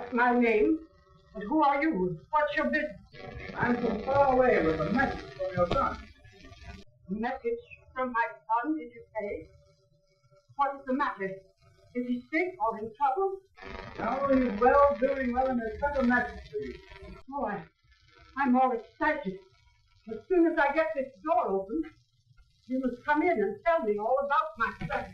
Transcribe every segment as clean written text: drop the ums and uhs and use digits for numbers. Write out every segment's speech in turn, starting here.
That's my name. But who are you? What's your business? I'm from far away with a message from your son. A message from my son, did you say? What is the matter? Is he sick or in trouble? No, he's well, doing well, and has sent a message to you. Oh, I'm all excited. As soon as I get this door open, you must come in and tell me all about my son.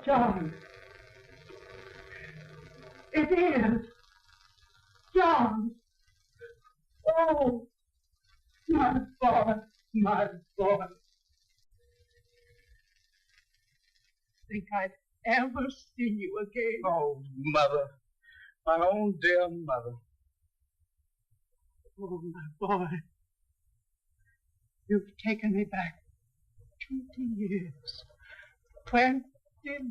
John. It is. John. Oh, my boy, my boy. Think I'd ever see you again. Oh, Mother. My own dear Mother. Oh, my boy. You've taken me back 20 years. 20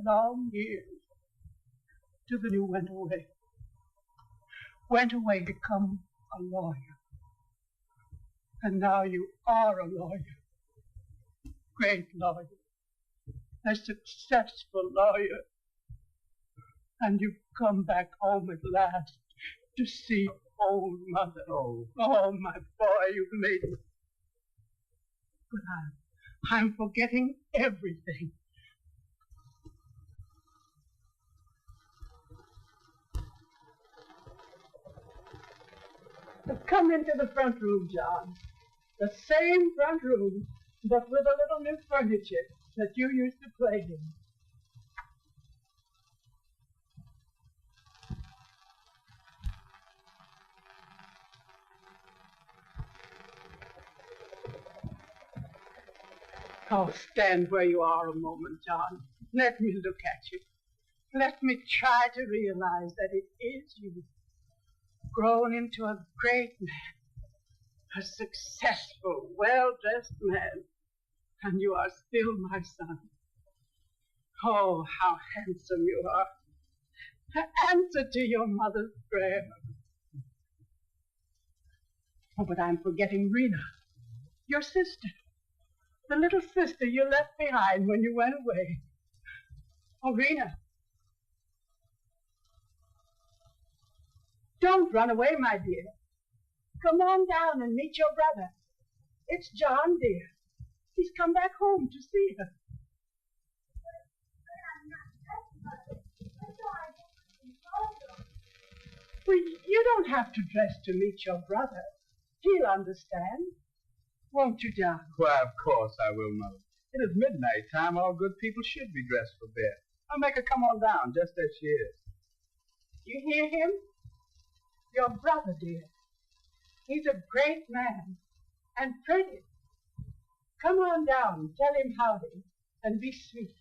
long years. Till then you went away. Went away to become a lawyer. And now you are a lawyer. Great lawyer. A successful lawyer. And you've come back home at last to see old Mother. Oh, my boy, you've made me. But I'm forgetting everything. Come into the front room, John. The same front room, but with a little new furniture that you used to play in. Oh, stand where you are a moment, John. Let me look at you. Let me try to realize that it is you. Grown into a great man, a successful, well-dressed man, and you are still my son. Oh, how handsome you are. Answer to your mother's prayer. Oh, but I'm forgetting Rena, your sister, the little sister you left behind when you went away. Oh, Rena. Don't run away, my dear. Come on down and meet your brother. It's John, dear. He's come back home to see her. Well, you don't have to dress to meet your brother. He'll understand. Won't you, John? Why, of course I will, Mother. It is midnight time. All good people should be dressed for bed. I'll make her come on down, just as she is. You hear him? Your brother, dear. He's a great man and pretty. Come on down, tell him howdy, and be sweet.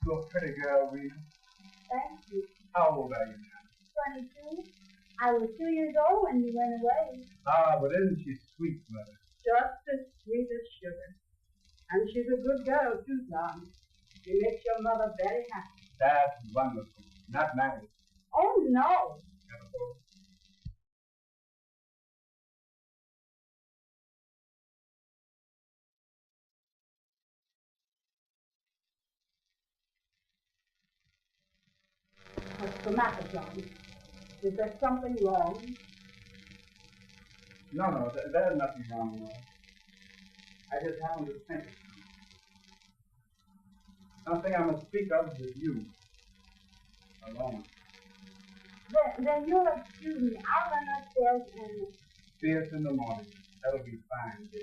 You're a pretty girl, Rena. Thank you. How old are you now? 22. I was 2 years old when you went away. Ah, but isn't she sweet, Mother? Just as sweet as sugar. And she's a good girl, too, John. She makes your mother very happy. That's wonderful. Not married. Oh, no. What's the matter, John? Is there something wrong? No, there's nothing wrong, Mother. I just happened to think of something I must speak of with you alone. Then you'll excuse me. I'll run upstairs and... See us in the morning. That'll be fine, dear.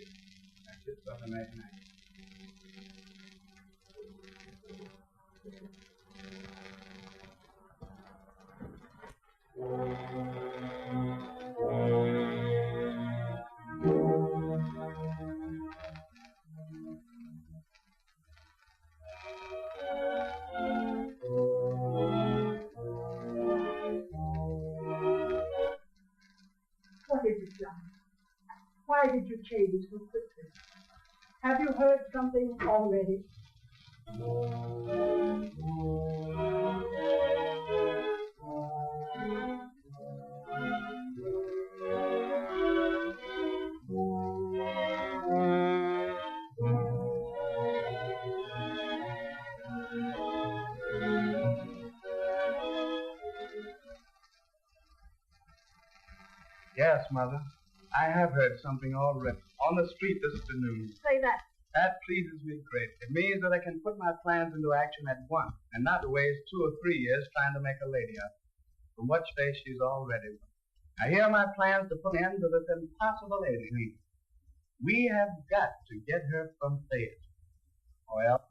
Now kiss up a night night. What is it, John? Why did you change so quickly? Have you heard something already? Yes, Mother. I have heard something already. On the street this afternoon. Say that. That pleases me greatly. It means that I can put my plans into action at once, and not waste 2 or 3 years trying to make a lady of her. From which day she's already one. Now here are my plans to put an end to this impossible age. We have got to get her from theater. Or else...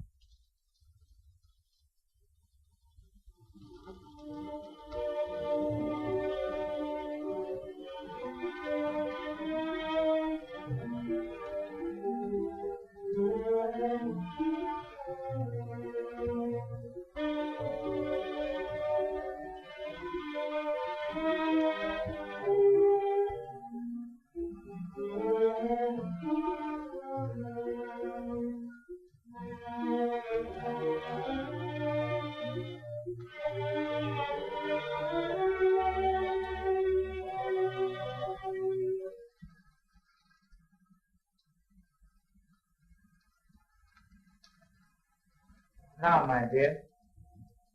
Now, my dear,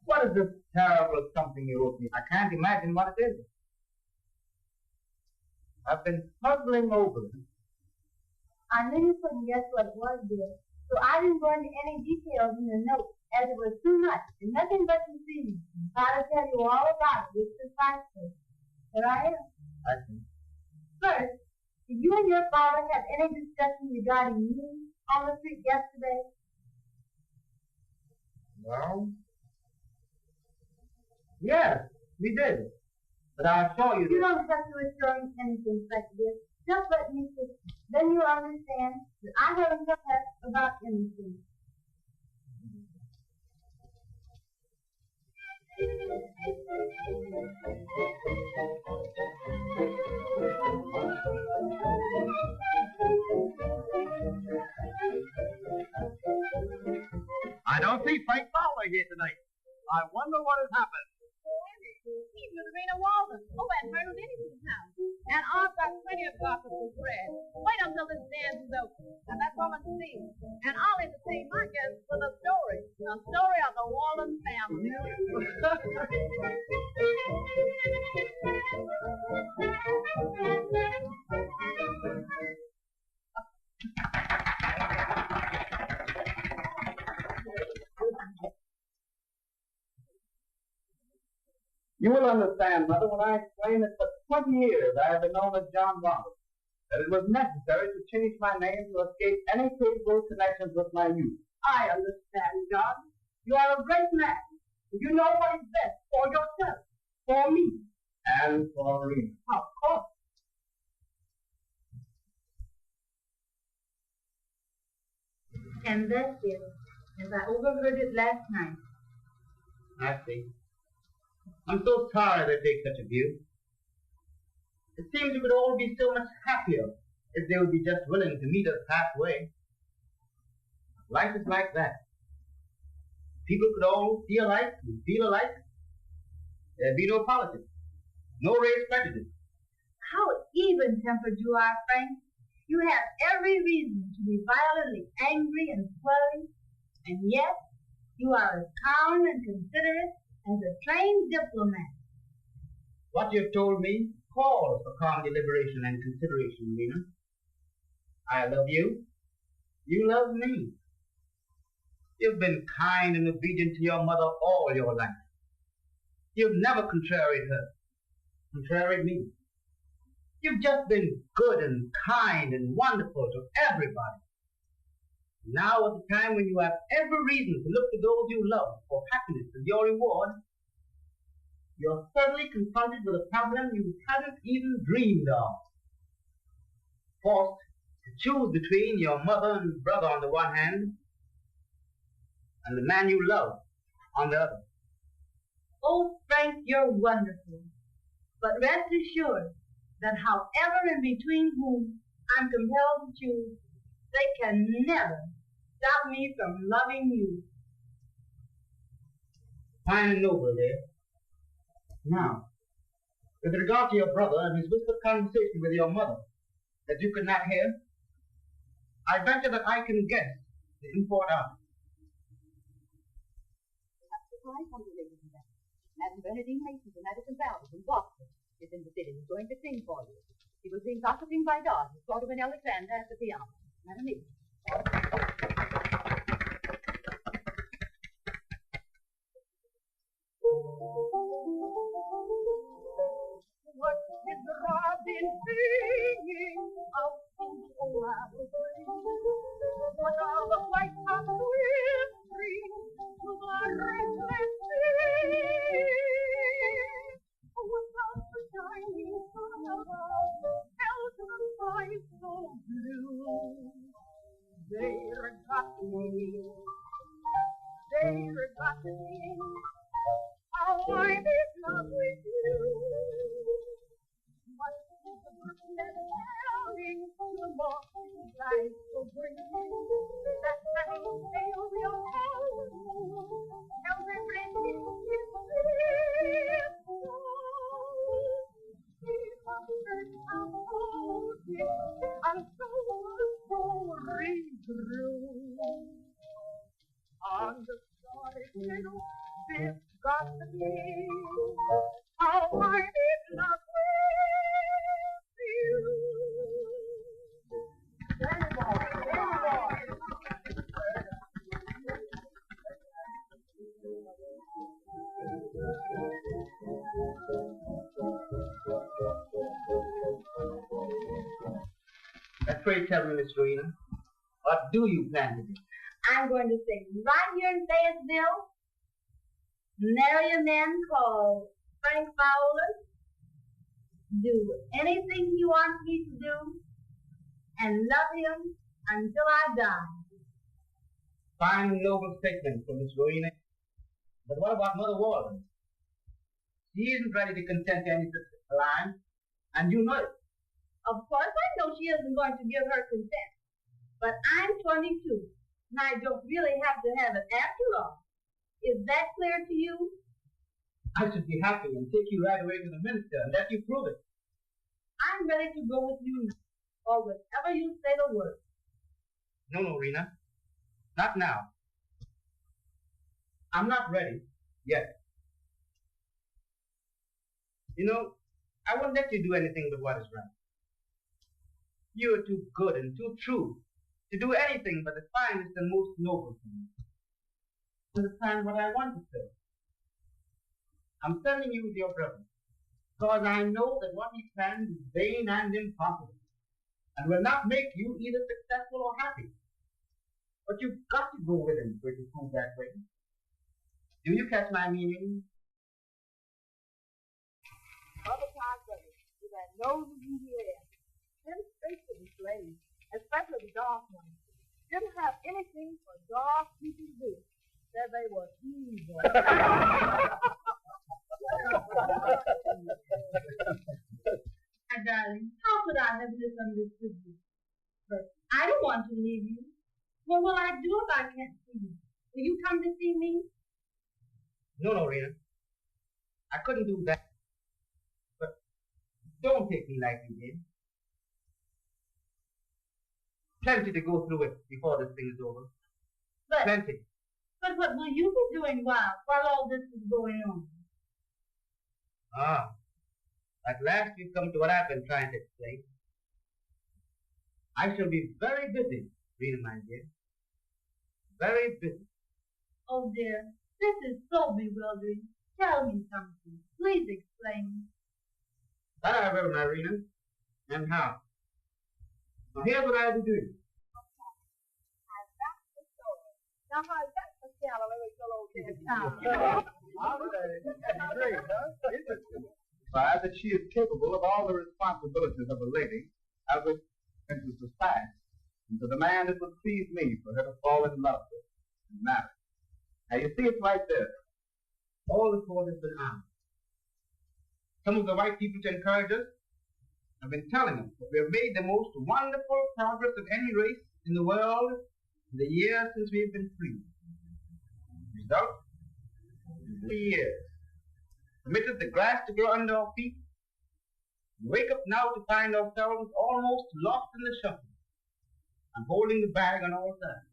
what is this terrible something you wrote me? I can't imagine what it is. I've been puzzling over it. I knew you couldn't guess what it was, dear. So I didn't go into any details in the note, as it was too much, and nothing but the feeling. I try to tell you all about it with precisely. Here I am. I see. First, did you and your father have any discussion regarding me on the street yesterday? Well, yes, we did. But I assure you You that... don't have to assure me anything like this. Just let me see. Then you'll understand that I haven't kept about anything. I don't see Frank Fowler here tonight. I wonder what has happened. He's with Rena Walden. Oh, and Myrtle Dennison's house. And I've got plenty of gossip to spread. Wait until this dance is over. And that woman sings. And I'll entertain my guests with a story. A story of the Walden family. You will understand, Mother, when I explain that for 20 years I have been known as John Walden, that it was necessary to change my name to escape any capable connections with my youth. I understand, John. You are a great man. You know what is best for yourself, for me. And for Rena. Of course. And that's it, as I overheard it last night. I see. I'm so sorry they take such a view. It seems we could all be so much happier if they would be just willing to meet us halfway. Life is like that. People could all see alike and feel alike. There'd be no politics, no race prejudice. How even-tempered you are, Frank. You have every reason to be violently angry and flurried, and yet you are as calm and considerate as a trained diplomat. What you've told me calls for calm deliberation and consideration, Rena. I love you. You love me. You've been kind and obedient to your mother all your life. You've never contraried her. contrary me. You've just been good and kind and wonderful to everybody. Now, at the time when you have every reason to look to those you love for happiness and your reward, you're suddenly confronted with a problem you hadn't even dreamed of. Forced to choose between your mother and brother on the one hand, and the man you love on the other. Oh, Frank, you're wonderful. But rest assured that however and between whom I'm compelled to choose, they can never stop me from loving you. Fine and noble, dear. Now, with regard to your brother and his whispered conversation with your mother that you could not hear, I venture that I can guess the import of it. Madam Bernadine Mason from Madison Valley from Boston is in the city. He's going to sing for you. He was being gossiping by dogs. He's sort of an Alexander at the piano. Madam Mason. What is the robin singing of what are the white cocks whispering to the restless sea? What are the shining sun above, held to the sky so blue? They're got me, they're got me. How I'm in love with you. What is the brook that telling the morning light so green? That little sail will hold, tells everything is real. Keep up search and hold it until the story through. On the starry middle, this got to be how I'm in love with you. Pray tell me, Miss Rowena, what do you plan to do? I'm going to sing right here in Fayetteville. Marry a man called Frank Fowler. Do anything he wants me to do. And love him until I die. Fine, noble statement from Miss Rowena. But what about Mother Walden? She isn't ready to consent to any such alliance, and you know it. Of course, I know she isn't going to give her consent. But I'm 22, and I don't really have to have it after all. Is that clear to you? I should be happy and take you right away to the minister and let you prove it. I'm ready to go with you now, or whenever you say the word. No, Rena. Not now. I'm not ready yet. You know, I won't let you do anything but what is right. You are too good and too true to do anything but the finest and most noble thing. Understand what I want to say. I'm sending you with your brother, because I know that what he plans is vain and impossible, and will not make you either successful or happy. But you've got to go with him for it to prove that way. Do you catch my meaning? Other times, with that noses in the air, them faces and slaves, especially the dark ones, didn't have anything for dark people to do. Said they were evil. My darling, how could I have misunderstood you? But I don't want to leave you. What will I do if I can't see you? Will you come to see me? No, Rena. I couldn't do that. But don't take me like you did. Plenty to go through it before this thing is over. But, Plenty. But what will you be doing while all this is going on? Ah, at last we've come to what I've been trying to explain. I shall be very busy, Rena, my dear. Very busy. Oh dear, this is so bewildering. Tell me something. Please explain. That I will, Marina. And how? Now here's what I'll be doing. Now, how's that for Sally? Great, huh? Interesting. Besides that she is capable of all the responsibilities of a lady, as it into society. And to the man, it would please me for her to fall in love with and marry. Now you see, it's right there. All the cause has been asked. Some of the white people to encourage us have been telling us that we have made the most wonderful progress of any race in the world in the years since we have been free. Result? 3 years. Permitted the grass to grow under our feet. We wake up now to find ourselves almost lost in the shuffle and holding the bag on all sides.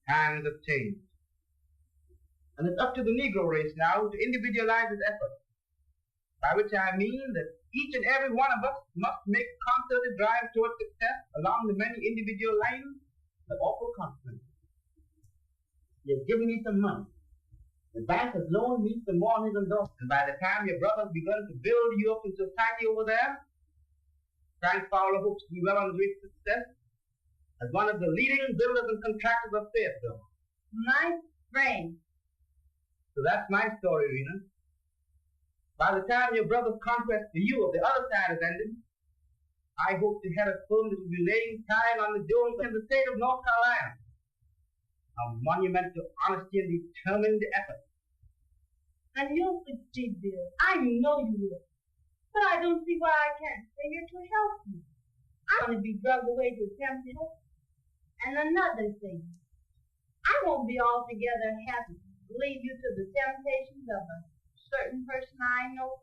Times have changed. And it's up to the Negro race now to individualize its efforts, by which I mean that each and every one of us must make a concerted drive towards success along the many individual lines that offer consequences. He has given me some money. The bank has loaned me some more on his endorsement. And by the time your brother's begun to build you up in society over there, Frank Fowler hopes to be well on his way to success as one of the leading builders and contractors of Fayetteville. My friend. So that's my story, Rena. By the time your brother's conquest to you of the other side has ended, I hope to head a firm that will be laying tile on the domes in the state of North Carolina. A monument to honesty and determined effort. And you'll succeed, dear. I know you will. But I don't see why I can't stay here to help you. I want to be drugged away to temptation. And another thing, I won't be altogether happy to leave you to the temptations of a certain person I know.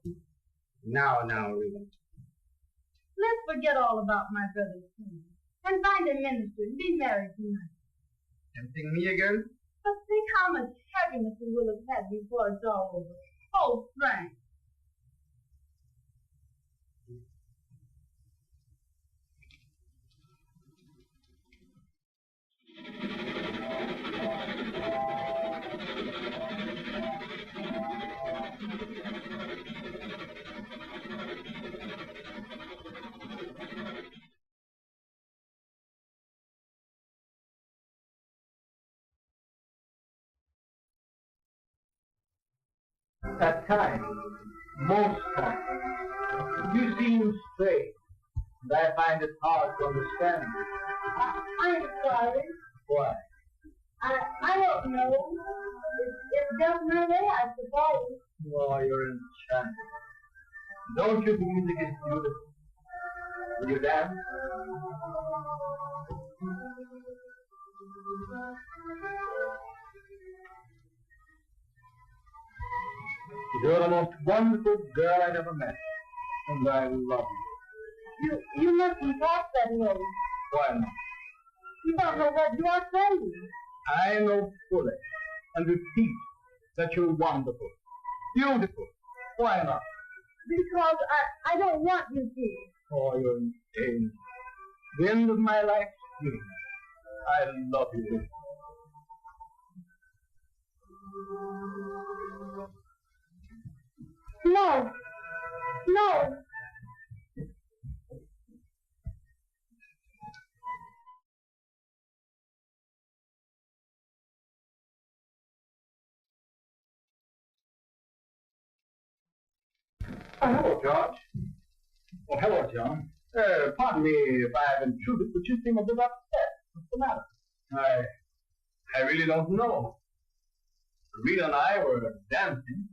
Now, Rita. Let's forget all about my brother's funeral and find a minister and be married tonight. Tempting me again? But think how much happiness we will have had before it's all over. Oh, Frank. At times, most times, you seem straight, and I find it hard to understand you. I'm sorry. Why? I don't know. It's just my way, I suppose. Oh, you're enchanting. Don't you think music is beautiful? Will you dance? You're the most wonderful girl I've ever met, and I love you. You mustn't talk that way. Why not? You don't know what you are saying. I know fully, and repeat, that you're wonderful, beautiful. Why not? Because I don't want you to. Oh, you're an angel. The end of my life's dream. I love you. No. No. Oh, hello, George. Oh, hello, John. Pardon me if I've intruded, but you seem a bit upset. What's the matter? I really don't know. Rita and I were dancing.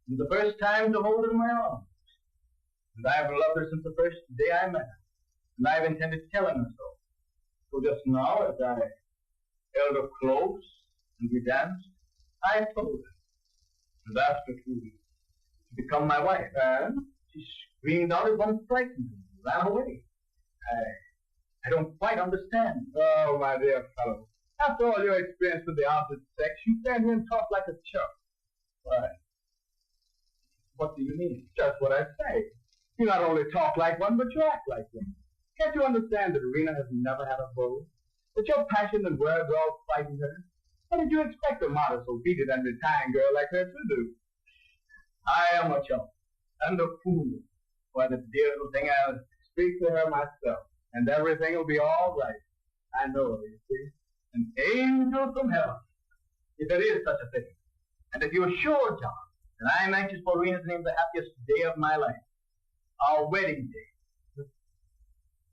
It was the first time to hold her in my arms. And I've loved her since the first day I met her. And I've intended telling her so. So just now, as I held her close and we danced, I told her and asked her to become my wife. And she screamed out as one frightened and ran away. I don't quite understand. Oh, my dear fellow. After all your experience with the opposite sex, you stand here and talk like a chump. Why? What do you mean? Just what I say. You not only talk like one, but you act like one. Can't you understand that Rena has never had a beau? That your passion and words all frighten her? What did you expect a modest, obedient, and retiring girl like her to do? I am a chump. and a fool. Why, the dear little thing, I'll speak to her myself, and everything will be all right. I know her, you see. An angel from heaven, if there is such a thing. And if you're sure, John, that I'm anxious for Rena's name the happiest day of my life, our wedding day.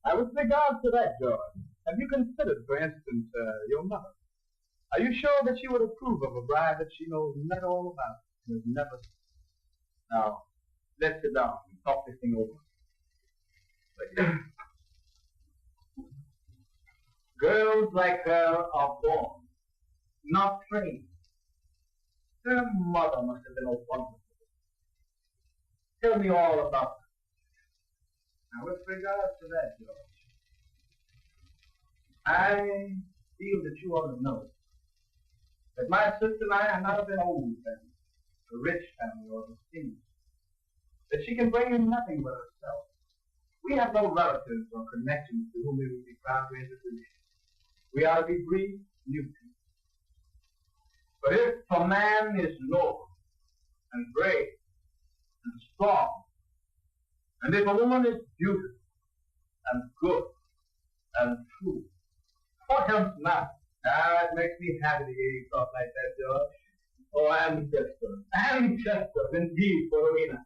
Now, with regard to that, George, have you considered, for instance, your mother? Are you sure that she would approve of a bride that she knows nothing all about? Has never. Now, let's sit down and talk this thing over. Girls like her are born, not trained. Her mother must have been a wonderful. Tell me all about her. Now, with regard to that, George, I feel that you ought to know that my sister and I are not of an old family, a rich family, or distinguished. That she can bring in nothing but herself. We have no relatives or connections to whom we would be proud to introduce. We are to be brief, neutral. But if a man is noble and brave and strong, and if a woman is beautiful and good and true, what else not? Ah, it makes me happy to hear you talk like that, George. Oh, ancestors, indeed, for Rowena.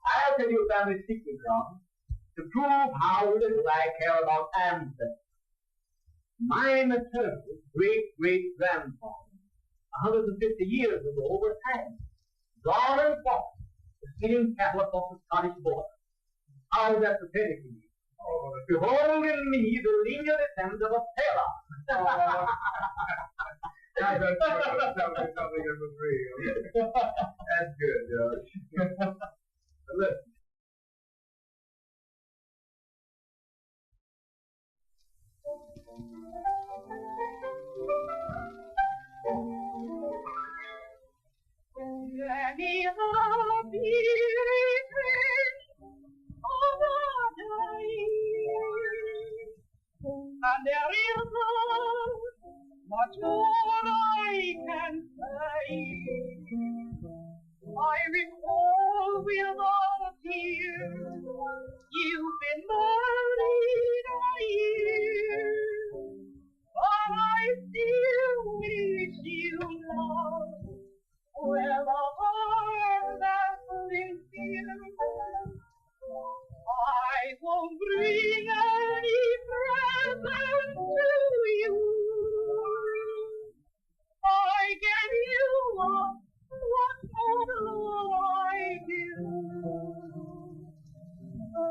I'll tell you a family secret, John, to prove how little I care about ancestors. My maternal great-great-grandfather, 150 years ago, was hanged, gone and fought, the same cattle across the Scottish border. How is that pathetic to me? Oh, behold in me the lineal descent of a Taylor. Now that's something of a dream. That's good, George. Listen. Many a beacon of a day, and there is much more I can say. I recall with all tears you've been married a year, but I still wish you love with a heart that's sincere. I won't bring any present to you. I gave you up, what more I do?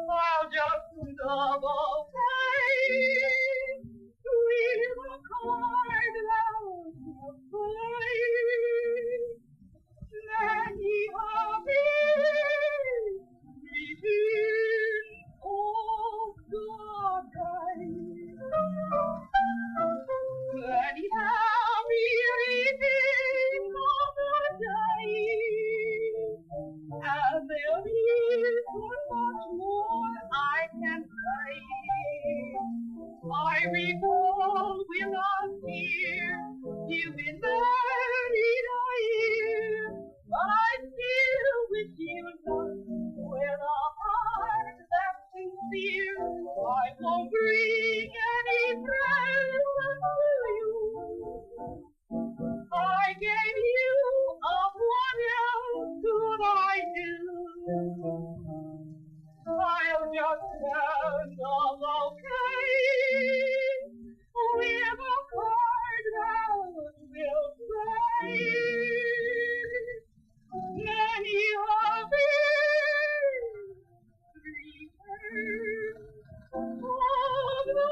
I'll just double pay with a card that will play. Many a big return of good days. Many happy return of the days. And there is much more I can say. I recall with a tear you've been married a year, but I still wish you love with a heart that's sincere. I won't bring any present to you. I gave you up, what else could I do? I'll just send a bouquet with a card that will say, many a big return of the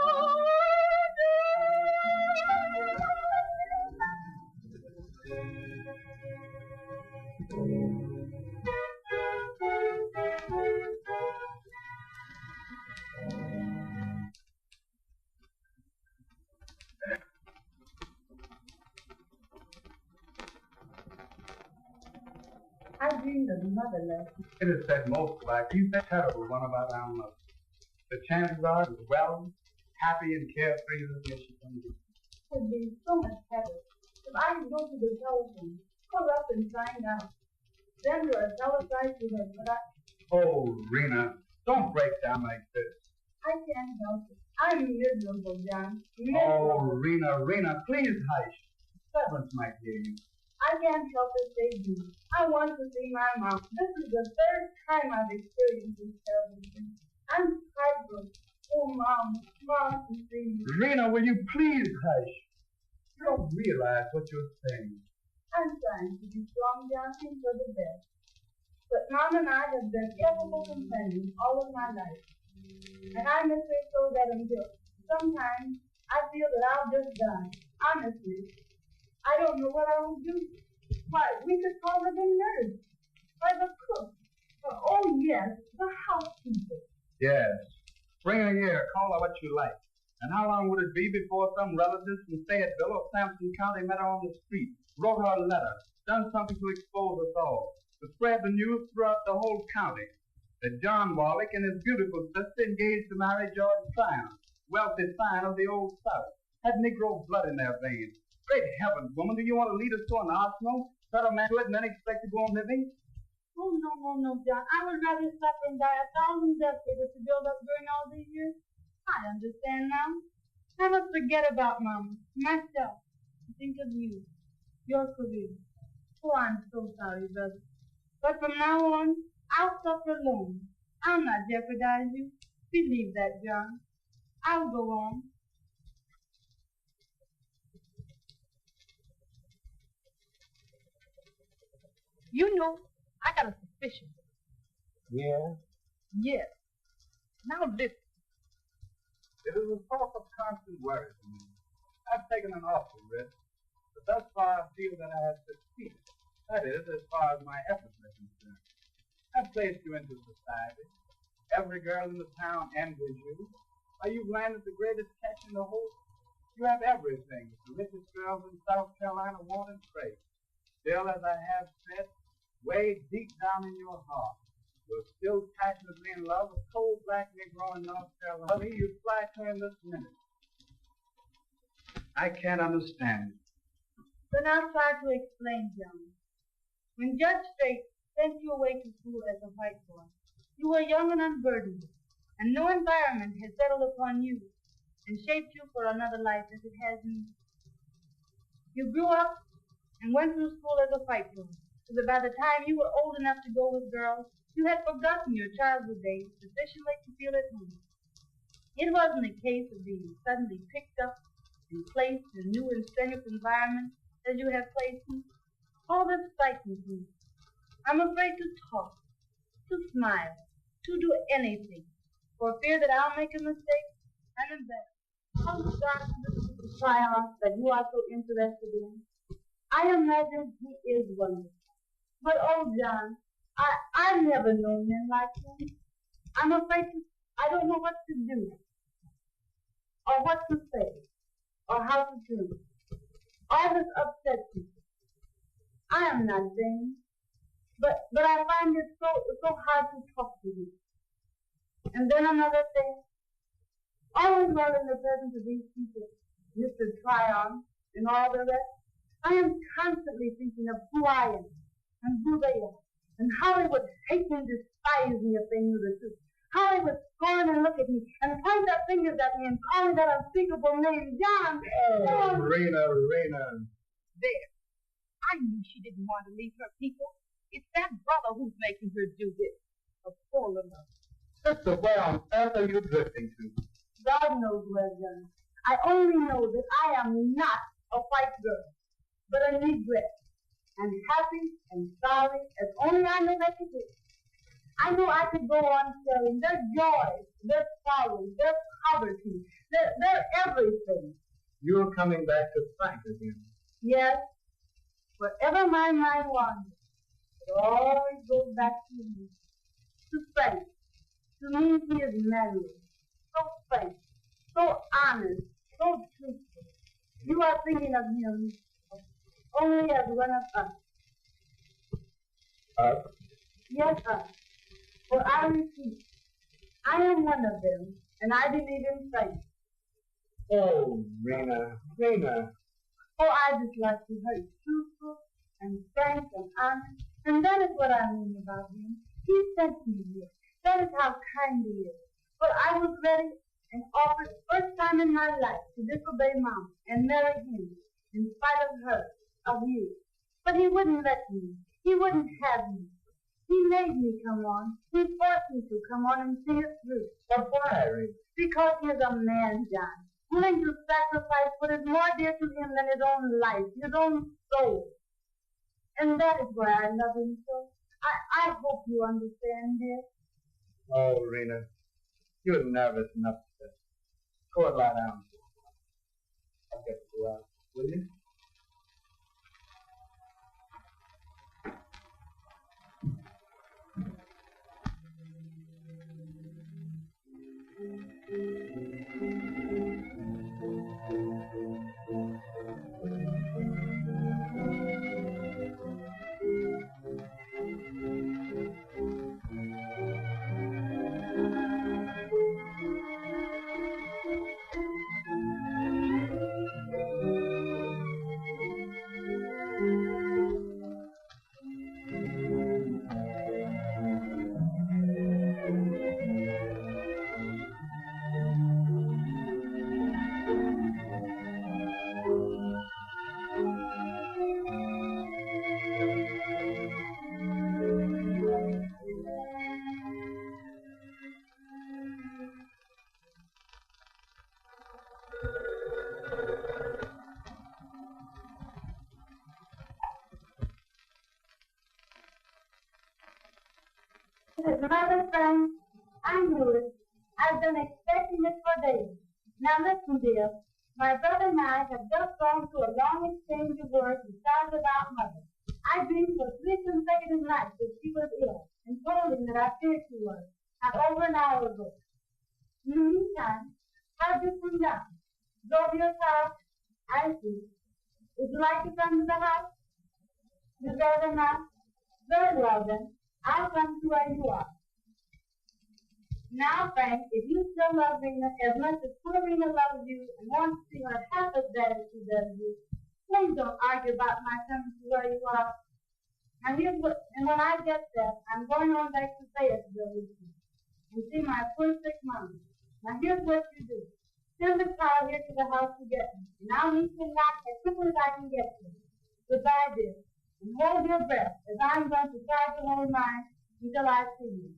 I dreamed of mother last night. It is said most like you that terrible one about our mother. The chances are as well, happy and carefree as she can be. It would be so much better if I could go to the telephone, call up and find out. Send her a telephone to her, but Oh, Rena, don't break down like this. I can't help it. I'm miserable, John. Oh, Miserable. Rena, please hush. Servants might hear you. I can't help it, they do. I want to see my mom. This is the third time I've experienced this terrible thing. I'm frightened. Oh, Mom, to see me. Rena, will you please hush? You don't realize what you're saying. I'm trying to be strong, John, and for the best. But Mom and I have been inseparable companions all of my life. And I miss her so that until sometimes I feel that I'll just die. Honestly, I don't know what I will do. Why, we could call her the nurse, or the cook, or, oh yes, the housekeeper. Yes. Bring her here. Call her what you like. And how long would it be before some relatives from Fayetteville or Sampson County met her on the street, wrote her a letter, done something to expose us all, to spread the news throughout the whole county that John Warwick and his beautiful sister engaged to marry George Tryon, wealthy scion of the Old South, had Negro blood in their veins. Great heavens, woman, do you want to lead us to an arsenal, set a man to it, and then expect to go on living? Oh, no, John. I would rather suffer and die 1,000 deaths to build up during all these years. I understand now. I must forget about Mama, myself, and think of you, your career. Oh, I'm so sorry, brother. But from now on, I'll suffer alone. I'll not jeopardize you. Believe that, John. I'll go on. You know, I got a suspicion. Yeah? Yes. Now listen. It is a source of constant worry to me. I've taken an awful risk, but thus far I feel that I have succeeded. That is, as far as my efforts are concerned. I've placed you into society. Every girl in the town envies you. Why, you've landed the greatest catch in the whole. You have everything that the richest girls in South Carolina want and crave. Still, as I have said, way deep down in your heart, you're still passionately in love with cold black Negro in North Carolina. Honey, you'd fly her in this minute. I can't understand it. Then I'll try to explain, John. When Judge Strait sent you away to school as a white boy, you were young and unburdened, and no environment had settled upon you and shaped you for another life as it has me. You grew up and went through school as a white boy, so that by the time you were old enough to go with girls, you had forgotten your childhood days sufficiently to feel at home. It wasn't a case of being suddenly picked up and placed in a new and strenuous environment as you have placed me. All this frightens me. I'm afraid to talk, to smile, to do anything, for fear that I'll make a mistake and embarrass. How dark the triumph that you are so interested in. I imagine he is wonderful. But oh, John, I've never known men like him. I'm afraid I don't know what to do, or what to say, or how to do. All this upsets me. I am not vain, but I find it so hard to talk to you. And then another thing, always while in the presence of these people, Mr. Tryon and all the rest, I am constantly thinking of who I am and who they are, and how they would hate me and despise me if they knew the truth. How they would scorn and look at me and point their fingers at me and call me that unspeakable name, John. Oh, Rena. There. I knew she didn't want to leave her people. It's that brother who's making her do this. A poor little. Sister, where on earth are you drifting to? God knows where, John. I only know that I am not a white girl, but a negress, and happy and sorry as only I know that to be. I know I could go on telling their joys, their sorrows, their poverty, their everything. You're coming back to Frank again. Yes, wherever my mind wanders, it always goes back to me, to Frank. To me, he is manly, so frank, so honest, so truthful. You are thinking of him only as one of us. Us? Yes, us. For I repeat, I am one of them, and I believe in Frank. Oh, Rena. Oh, I just like to hear truthful and frank and honest, and that is what I mean about him. He sent me here. That is how kind he is. But I was ready and offered first time in my life to disobey Mom and marry him in spite of her, of you. But he wouldn't let me. He wouldn't have me. He made me come on. He forced me to come on and see it through. But why, Rita? Because he's a man, John, willing to sacrifice what is more dear to him than his own life, his own soul. And that is why I love him so. I hope you understand this. Oh, Rena, you're nervous enough to go and lie down. I'll get to go out. Will you? His mother, friend, I knew it. I've been expecting it for days. Now listen, dear. My brother and I have just gone through a long exchange of words and started about Mother. I dreamed for 3 consecutive nights that she was ill and told him that I feared she was, not over an hour ago. In the meantime, how'd you come down? Drove yourself? I see. Would you like to come to the house? You'd rather not? Very well then. I'll come to where you are. Now, Frank, if you still love Rena as much as poor Rena loves you and wants to see her half as bad as she does you, please don't argue about my coming to where you are. And when I get there, I'm going on back to Fayetteville with you and see my poor sick mom. Now, here's what you do. Send the car here to the house to get me, and I'll meet you back as quickly as I can get to you. Goodbye, dear. And hold your breath, as I'm going to try to hold mine until I see you.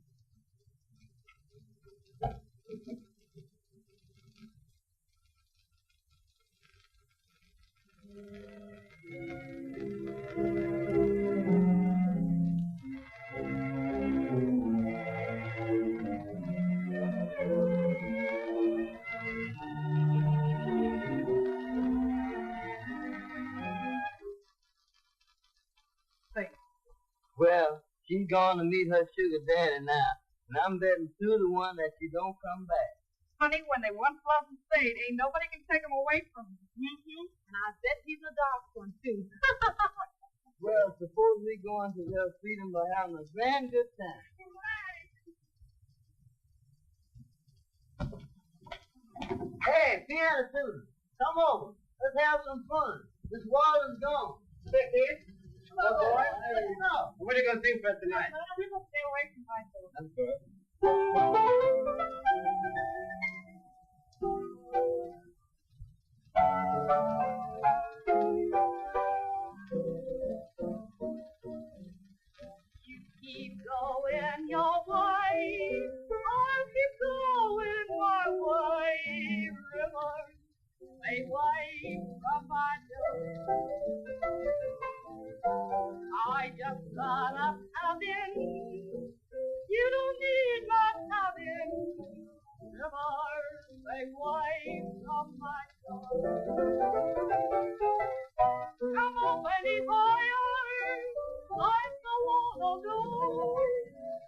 Well, she's gone to meet her sugar daddy now, and I'm betting 2 to 1 that she don't come back. Honey, when they once love and stayed, ain't nobody can take them away from them. And I bet he's a dark one, too. Well, suppose we go into their freedom by having a grand good time. Hey, piano students, come over. Let's have some fun. This Walden's gone. Hey, kid. Hello, boy. Let's go. What are you going to sing for us tonight? We will stay away from my door. That's good. You keep going your way. I'll keep going my way. River, away from my door. I just got up having. You don't need much having. River, away from my door. Come up any higher. I don't wanna go.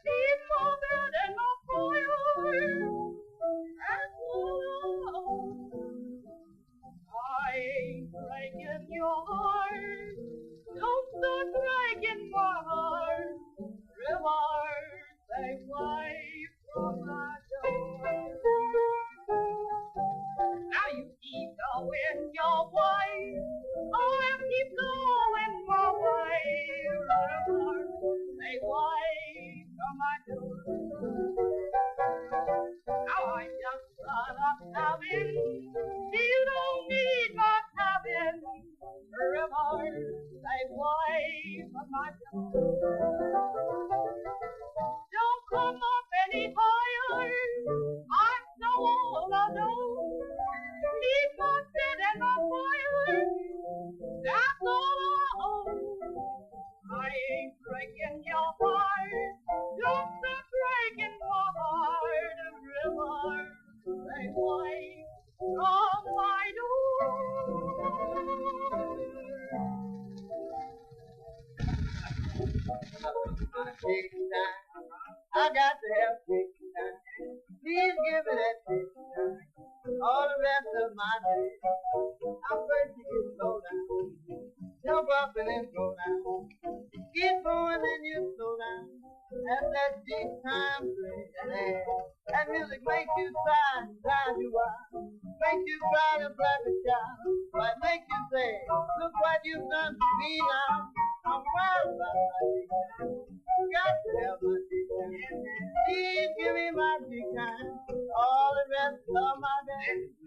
Keep my bed and my fire. And I ain't breaking your heart. Don't start breaking my heart. Rivers away from my door. loving. You don't need much having. River, stay away from my don't come up any higher. I'm so old alone. Leave my bed and my fire. That's all I own. I ain't breaking your heart. Don't stop breaking my heart. River, stay away from my I got to have big time. Please give me that big time. All the rest of my day. I'm first to get slow down. Jump up and then go down. Get going and you slow down. That's that big time play. That music makes you cry, drive you wild. Make you cry just like a child. Might make you say, look what you've done to me now. I'm wild about my big time. Got to have my big time. Please give me my big time. All the rest of my day.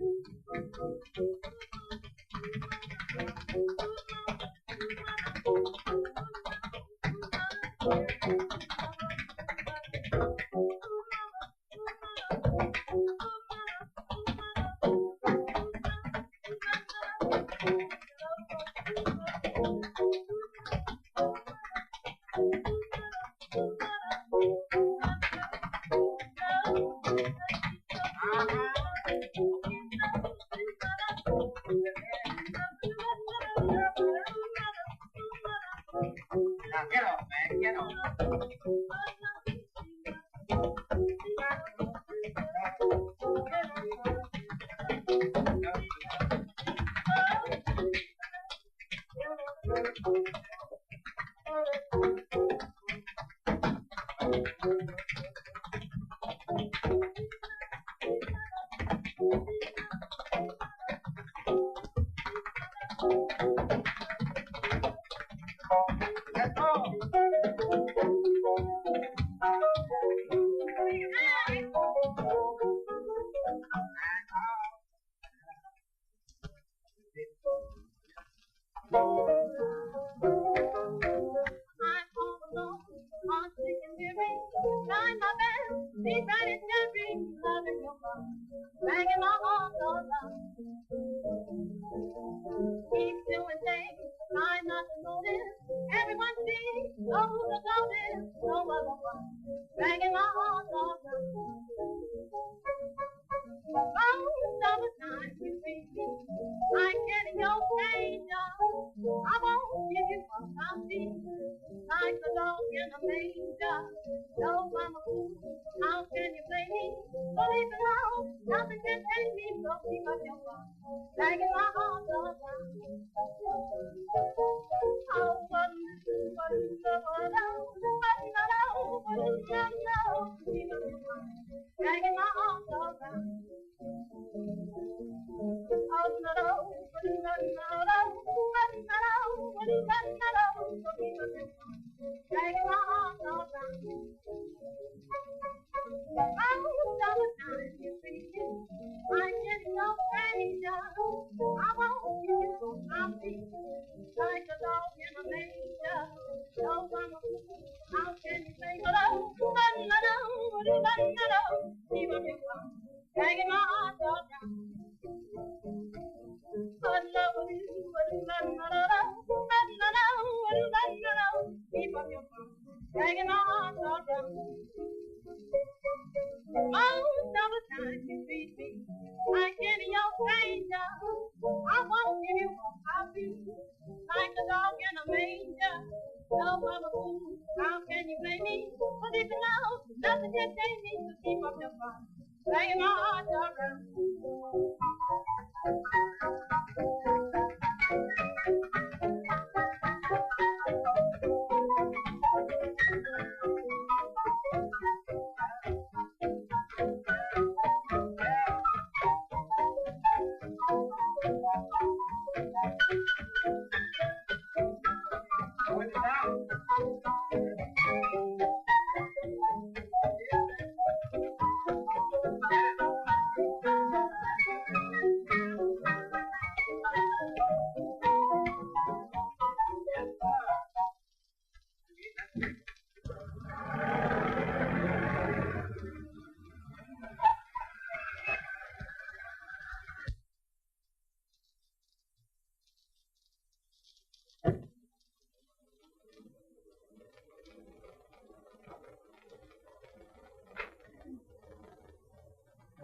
Now get off, man, get off. Let's go.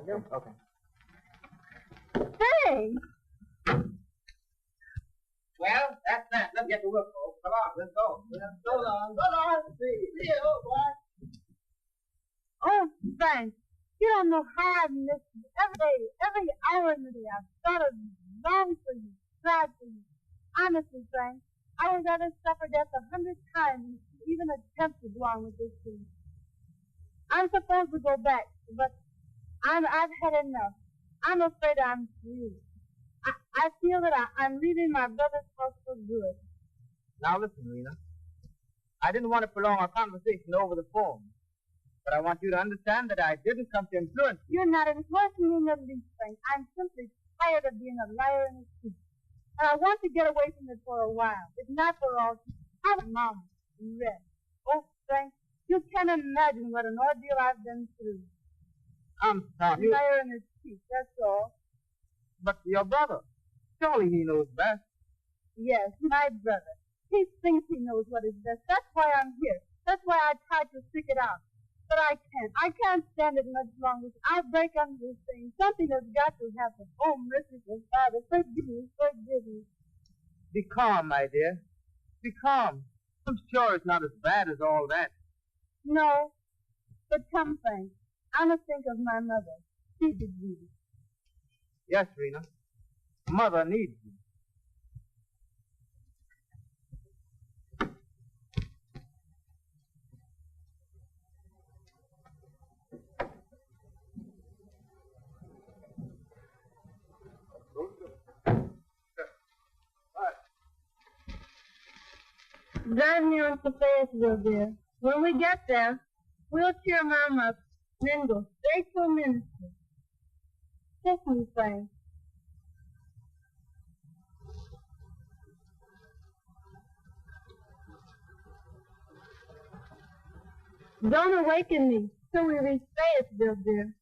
you. Okay. Hey! Well, that's that. Let's get to work, folks. Come on, let's go. So long. So long. See you, old boy. Oh, Frank, you don't know how I've missed you. Every day, every hour in the day, I've thought of you, longed for you, cried for you. Honestly, Frank, I would rather suffer death 100 times than even attempt to go on with this thing. I'm supposed to go back, but I've had enough. I'm afraid I'm through. I feel that I'm leaving my brother's house for good. Now listen, Rena. I didn't want to prolong our conversation over the phone, but I want you to understand that I didn't come to influence you. You're not influencing me in the least, Frank. I'm simply tired of being a liar and a thief. And I want to get away from it for a while, if not for all time. I'm Mama and rest. Oh, Frank, you can't imagine what an ordeal I've been through. I'm sorry. A liar and a thief, that's all. But your brother, surely he knows best. Yes, my brother. He thinks he knows what is best. That's why I'm here. That's why I tried to stick it out. But I can't. I can't stand it much longer. I'll break under this thing. Something has got to happen. Oh, merciful Father, forgive me, forgive me. Be calm, my dear. Be calm. I'm sure it's not as bad as all that. No. But come, Frank. I must think of my mother. She did you. Yes, Rena. Mother needs you. Drive me on to Fayetteville, dear. When we get there, we'll cheer Mom up and then go straight to a minister. Kiss me, Frank. Don't awaken me till we reach Fayetteville, dear.